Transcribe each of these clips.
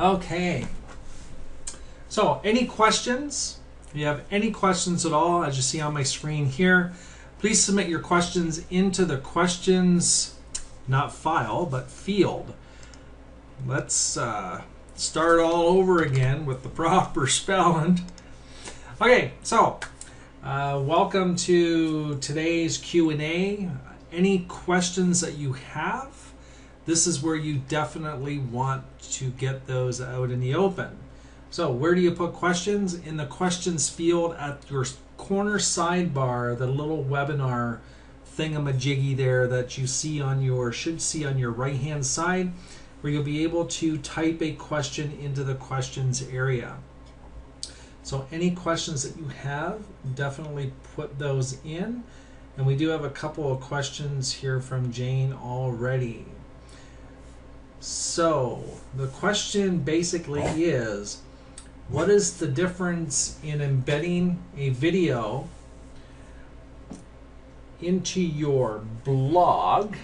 Okay, so any questions? If you have any questions at all, as you see on my screen here, please submit your questions into the questions, not file, but field. Let's start all over again with the proper spelling. Okay, so welcome to today's Q&A. Any questions that you have, this is where you definitely want to get those out in the open. So where do you put questions? In the questions field at your corner sidebar, the little webinar thingamajiggy there that you see on your, should see on your right hand side, where you'll be able to type a question into the questions area. So any questions that you have, definitely put those in. And we do have a couple of questions here from Jane already. So the question basically is, what is the difference in embedding a video into your blog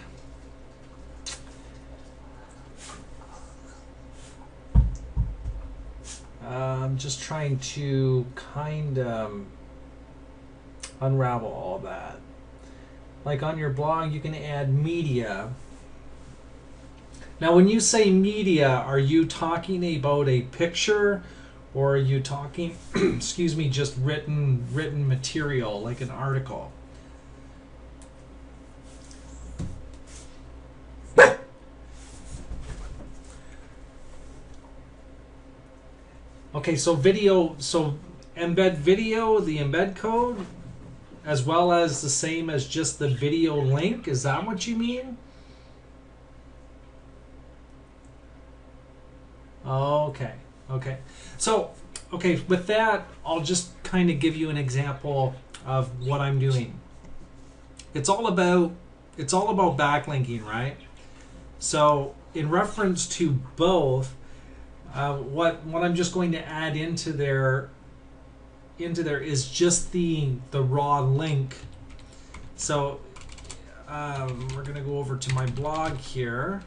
I'm just trying to kind of unravel all that. Like on your blog, you can add media. Now, when you say media, are you talking about a picture, or are you talking, excuse me, just written material, like an article? Okay, so video, so embed video, the embed code, as well as the same as just the video link. Is that what you mean? Okay, okay. So, okay, with that, I'll just kind of give you an example of what I'm doing. It's all about backlinking, right? So, in reference to both, what I'm just going to add into there is just the raw link. So we're going to go over to my blog here.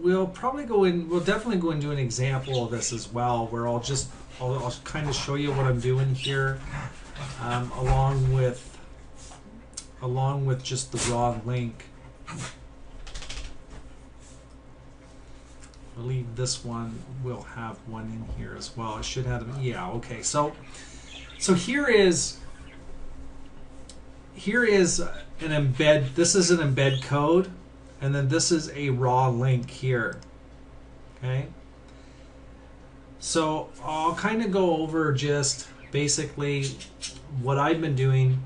We'll definitely go and do an example of this as well, where I'll kind of show you what I'm doing here, along with just the raw link. I believe this one will have one in here as well. It should have, yeah, okay. So here is an embed. This is an embed code, and then this is a raw link here. Okay. So I'll kind of go over just basically what I've been doing,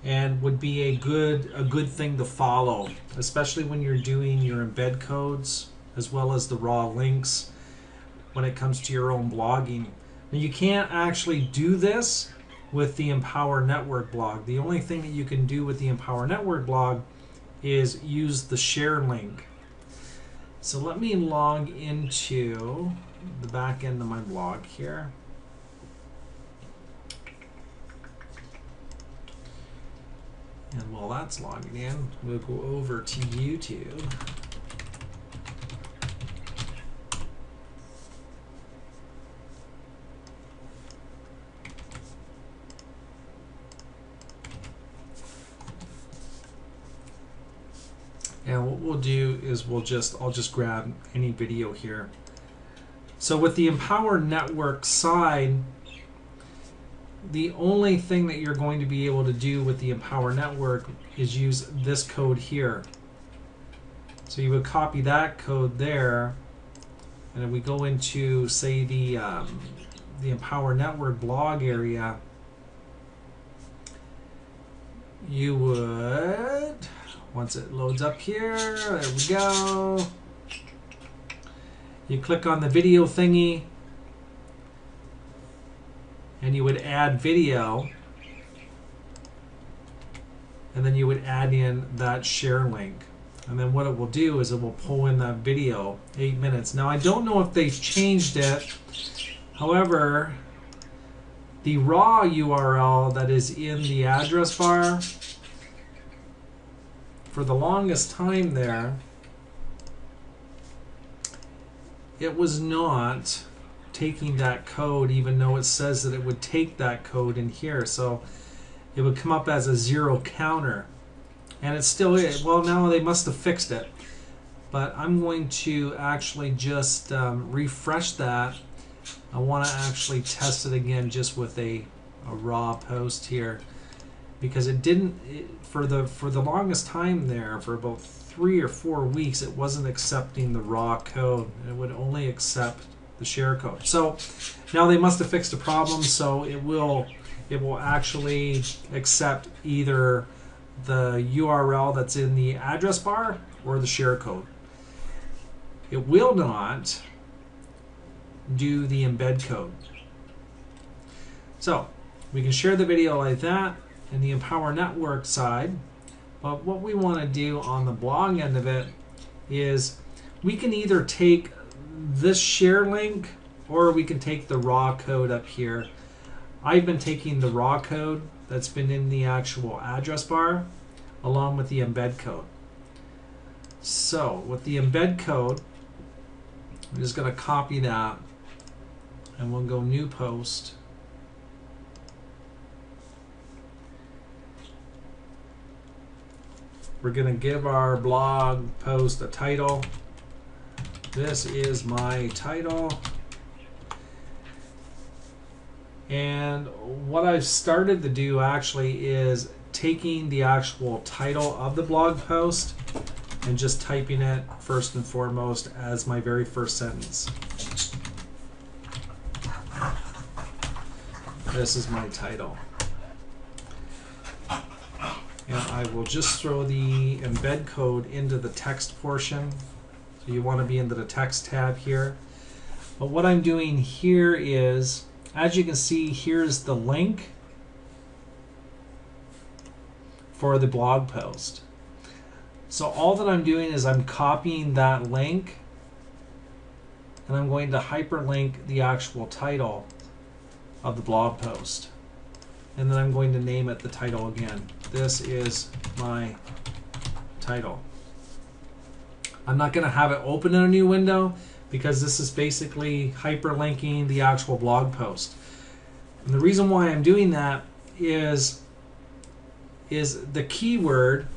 and would be a good thing to follow, especially when you're doing your embed codes as well as the raw links when it comes to your own blogging. Now, you can't actually do this with the Empower Network blog. The only thing that you can do with the Empower Network blog is use the share link. So let me log into the back end of my blog here. And while that's logging in, we'll go over to YouTube. And what we'll do is I'll just grab any video here. So with the Empower Network side, the only thing that you're going to be able to do with the Empower Network is use this code here. So you would copy that code there, and if we go into, say, the Empower Network blog area, you would, once it loads up here, there we go. You click on the video thingy, and you would add video, and then you would add in that share link. And then what it will do is it will pull in that video, 8 minutes. Now, I don't know if they've changed it. However, the raw URL that is in the address bar for the longest time there, it was not taking that code, even though it says that it would take that code in here. So it would come up as a 0 counter, and it still is. Well, now they must have fixed it, but I'm going to actually just refresh that. I want to actually test it again just with a raw post here, because it didn't, for the longest time there, for about 3 or 4 weeks, it wasn't accepting the raw code. It would only accept the share code. So now they must have fixed the problem, so it will actually accept either the URL that's in the address bar or the share code. It will not do the embed code. So we can share the video like that in the Empower Network side, but what we want to do on the blog end of it is we can either take this share link or we can take the raw code up here. I've been taking the raw code that's been in the actual address bar along with the embed code. So with the embed code, I'm just going to copy that, and we'll go new post. We're going to give our blog post a title. This is my title. And what I've started to do actually is taking the actual title of the blog post and just typing it first and foremost as my very first sentence. This is my title. And I will just throw the embed code into the text portion. So you want to be into the text tab here. But what I'm doing here is, as you can see, here's the link for the blog post. So all that I'm doing is I'm copying that link, and I'm going to hyperlink the actual title of the blog post. And then I'm going to name it the title again. This is my title. I'm not going to have it open in a new window because this is basically hyperlinking the actual blog post. And the reason why I'm doing that is the keyword.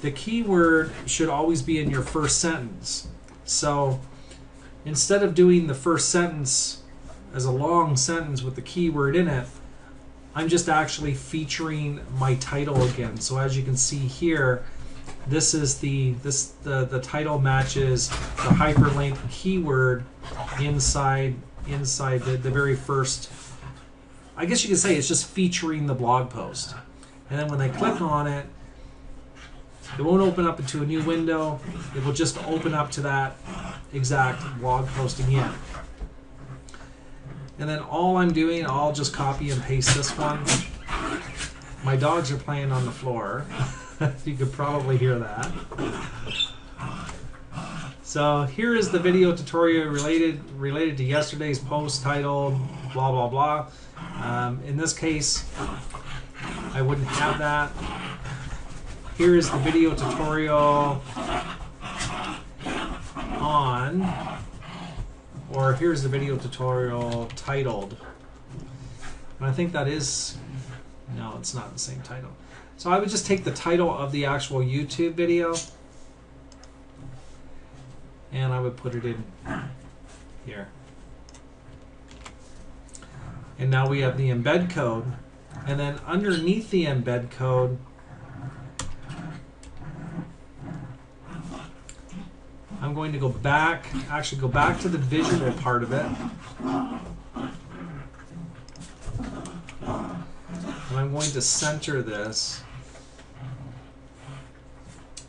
The keyword should always be in your first sentence. So instead of doing the first sentence as a long sentence with the keyword in it, I'm just actually featuring my title again. So as you can see here, this is the title matches the hyperlink keyword inside the very first. I guess you could say it's just featuring the blog post. And then when they click on it, it won't open up into a new window. It will just open up to that exact blog post again. And then all I'm doing, I'll just copy and paste this one. My dogs are playing on the floor. You could probably hear that. So here is the video tutorial related to yesterday's post titled blah blah blah. In this case, I wouldn't have that. Here is the video tutorial on, or here's the video tutorial titled. And I think that is, no, it's not the same title. So I would just take the title of the actual YouTube video and I would put it in here. And now we have the embed code, and then underneath the embed code, I'm going to go back to the visual part of it. And I'm going to center this,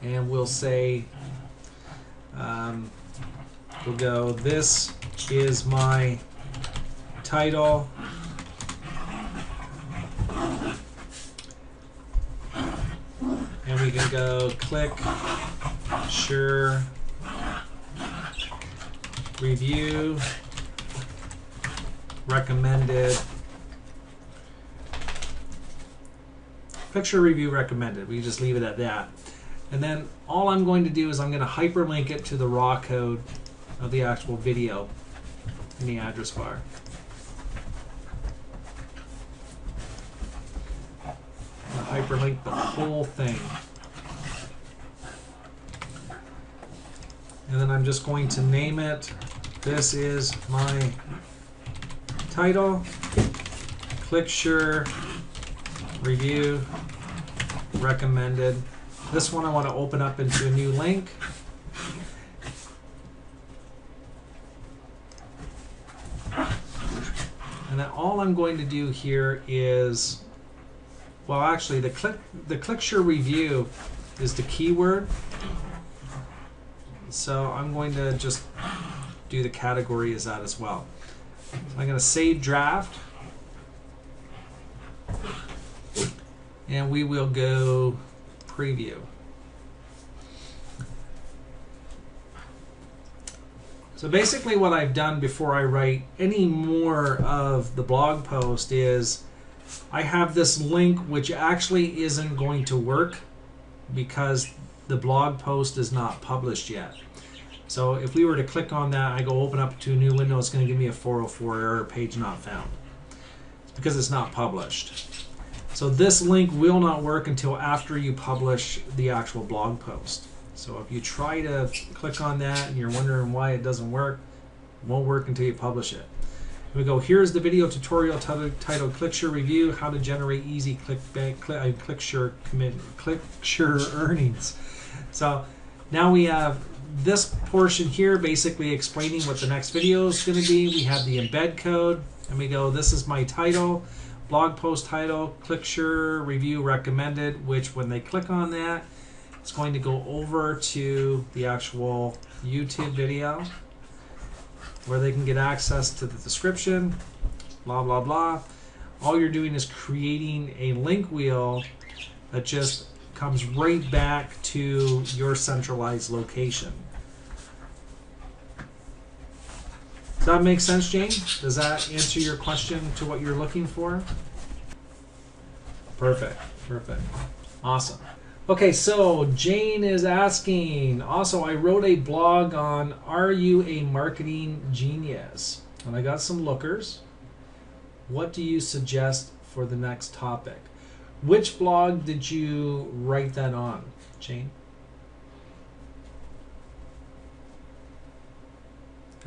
and we'll say, we'll go, this is my title. And we can go click, share, review, recommended, picture review recommended. We just leave it at that. And then all I'm going to do is I'm going to hyperlink it to the raw code of the actual video in the address bar. I'm going to hyperlink the whole thing. And then I'm just going to name it, this is my title, ClickSure review recommended. This one I want to open up into a new link. And then all I'm going to do here is, well, actually the ClickSure review is the keyword. So I'm going to just do the category as that as well. So I'm going to save draft. And we will go preview. So basically what I've done before I write any more of the blog post is I have this link which actually isn't going to work because the blog post is not published yet. So if we were to click on that, I go open up to a new window, it's going to give me a 404 error, page not found. It's because it's not published. So this link will not work until after you publish the actual blog post. So if you try to click on that and you're wondering why it doesn't work, it won't work until you publish it. We go, here's the video tutorial titled ClickSure Review, how to generate easy ClickSure earnings. So now we have this portion here basically explaining what the next video is going to be. We have the embed code and we go, this is my title. Blog post title, ClickSure review recommended, which when they click on that, it's going to go over to the actual YouTube video where they can get access to the description, blah, blah, blah. All you're doing is creating a link wheel that just comes right back to your centralized location. Does that make sense, Jane? Does that answer your question to what you're looking for? Perfect, perfect. Awesome. Okay, so Jane is asking, also I wrote a blog on Are You a Marketing Genius? And I got some lookers. What do you suggest for the next topic? Which blog did you write that on, Jane?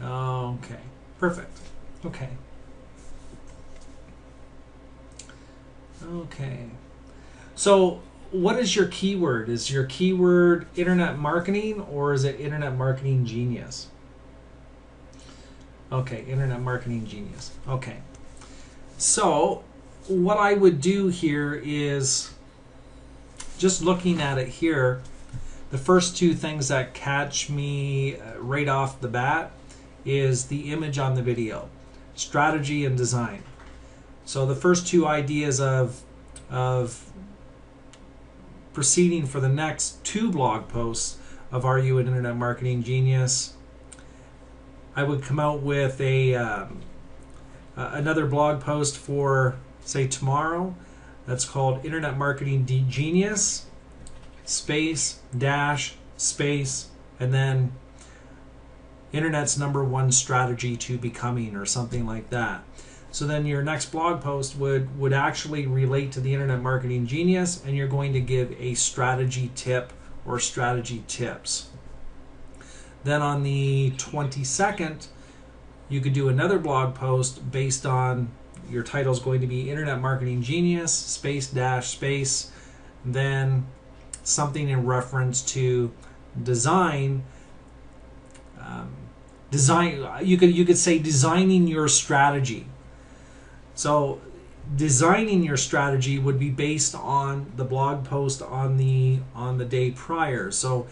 Okay, perfect. Okay. Okay. So what is your keyword? Is your keyword internet marketing or is it internet marketing genius? Okay, internet marketing genius. Okay. So what I would do here is just looking at it here, the first two things that catch me right off the bat is the image on the video, strategy and design. So the first two ideas of proceeding for the next two blog posts of Are You an Internet Marketing Genius, I would come out with another blog post for, say, tomorrow. That's called Internet Marketing Genius, space, dash, space, and then Internet's #1 strategy to becoming, or something like that. So then your next blog post would actually relate to the Internet Marketing Genius, and you're going to give a strategy tip or strategy tips. Then on the 22nd, you could do another blog post based on your title is going to be Internet Marketing Genius, space, dash, space, then something in reference to design. You could say designing your strategy. So designing your strategy would be based on the blog post on the day prior. So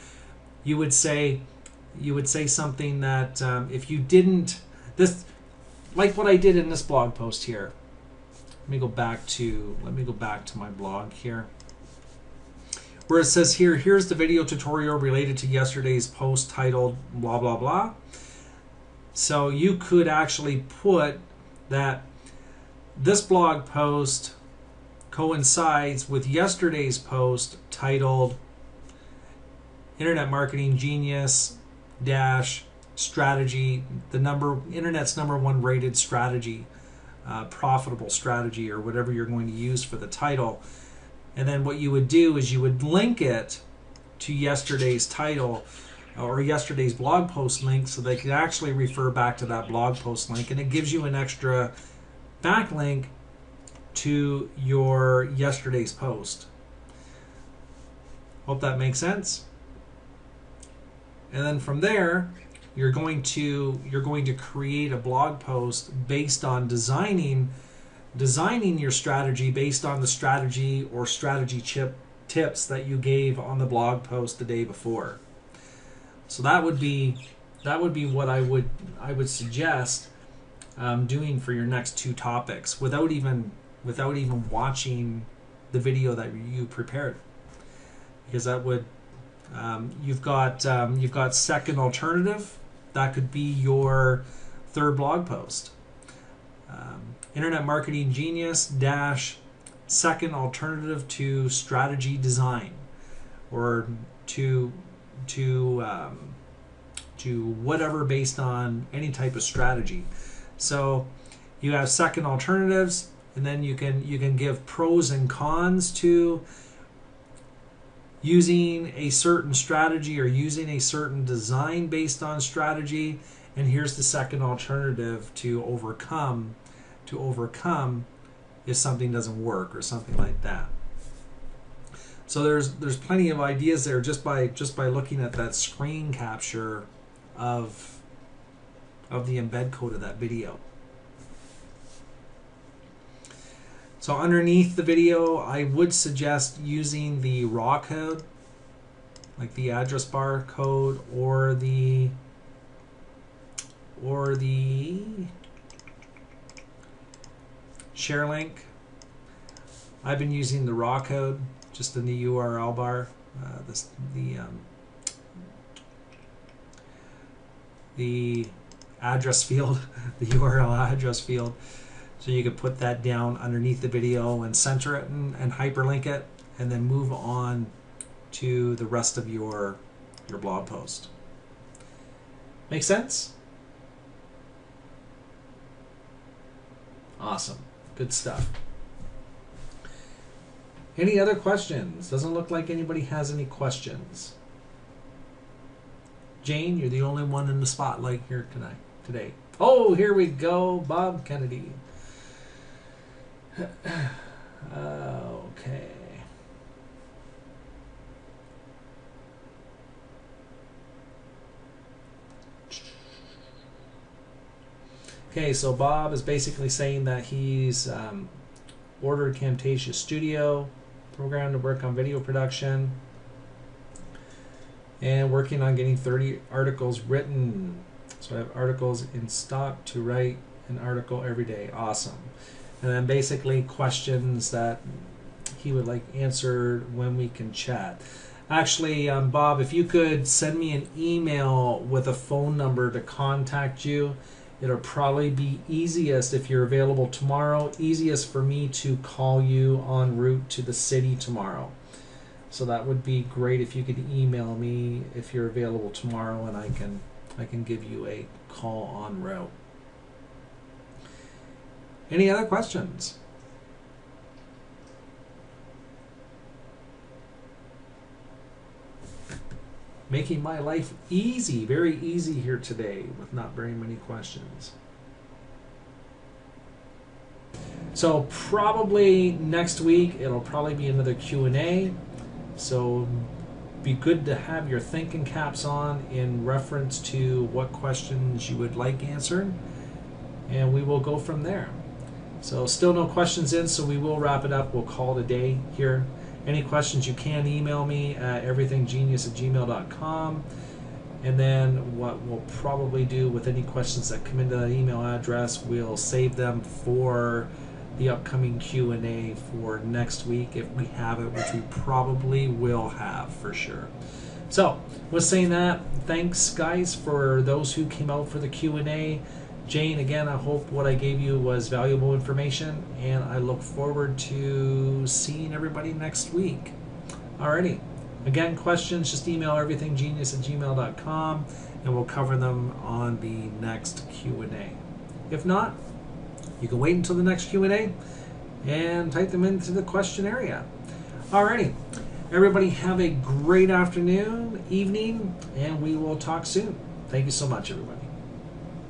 you would say something that if you didn't, this, like what I did in this blog post here. Let me go back to my blog here, where it says here, here's the video tutorial related to yesterday's post titled blah blah blah. So you could actually put that this blog post coincides with yesterday's post titled Internet Marketing Genius dash strategy, internet's number one rated strategy, profitable strategy, or whatever you're going to use for the title. And then what you would do is you would link it to yesterday's title or yesterday's blog post link, so they could actually refer back to that blog post link, and it gives you an extra backlink to your yesterday's post. Hope that makes sense. And then from there, you're going to create a blog post based on designing your strategy based on the strategy or strategy tips that you gave on the blog post the day before. So that would be what I would suggest doing for your next two topics without even watching the video that you prepared, because that would you've got second alternative. That could be your third blog post. Internet Marketing Genius dash second alternative to strategy design, or to whatever based on any type of strategy. So you have second alternatives, and then you can give pros and cons to using a certain strategy or using a certain design based on strategy. And here's the second alternative to overcome if something doesn't work or something like that. So there's plenty of ideas there just by looking at that screen capture of the embed code of that video. So underneath the video, I would suggest using the raw code, like the address bar code, or the share link. I've been using the raw code just in the URL bar, the address field, the URL address field. So you could put that down underneath the video and center it and hyperlink it, and then move on to the rest of your blog post. Make sense? Awesome. Good stuff. Any other questions? Doesn't look like anybody has any questions. Jane, you're the only one in the spotlight here today. Oh, here we go, Bob Kennedy. Okay. Okay, so Bob is basically saying that he's ordered Camtasia Studio program to work on video production and working on getting 30 articles written. So I have articles in stock to write an article every day. Awesome. And then basically questions that he would like answered when we can chat. Actually, Bob, if you could send me an email with a phone number to contact you, it'll probably be easiest if you're available tomorrow, easiest for me to call you en route to the city tomorrow. So that would be great if you could email me if you're available tomorrow, and I can give you a call en route. Any other questions? Making my life easy, very easy here today with not very many questions. So probably next week, it'll probably be another Q&A. So be good to have your thinking caps on in reference to what questions you would like answered, and we will go from there. So still no questions in, so we will wrap it up. We'll call it a day here. Any questions, you can email me at everythinggenius@gmail.com. And then what we'll probably do with any questions that come into that email address, we'll save them for the upcoming Q&A for next week if we have it, which we probably will have for sure. So with saying that, thanks guys for those who came out for the Q&A. Jane, again, I hope what I gave you was valuable information, and I look forward to seeing everybody next week. Alrighty, Again, questions, just email everythinggenius@gmail.com and we'll cover them on the next Q&A. If not, you can wait until the next Q&A and type them into the question area. Alrighty, everybody have a great afternoon, evening, and we will talk soon. Thank you so much, everybody.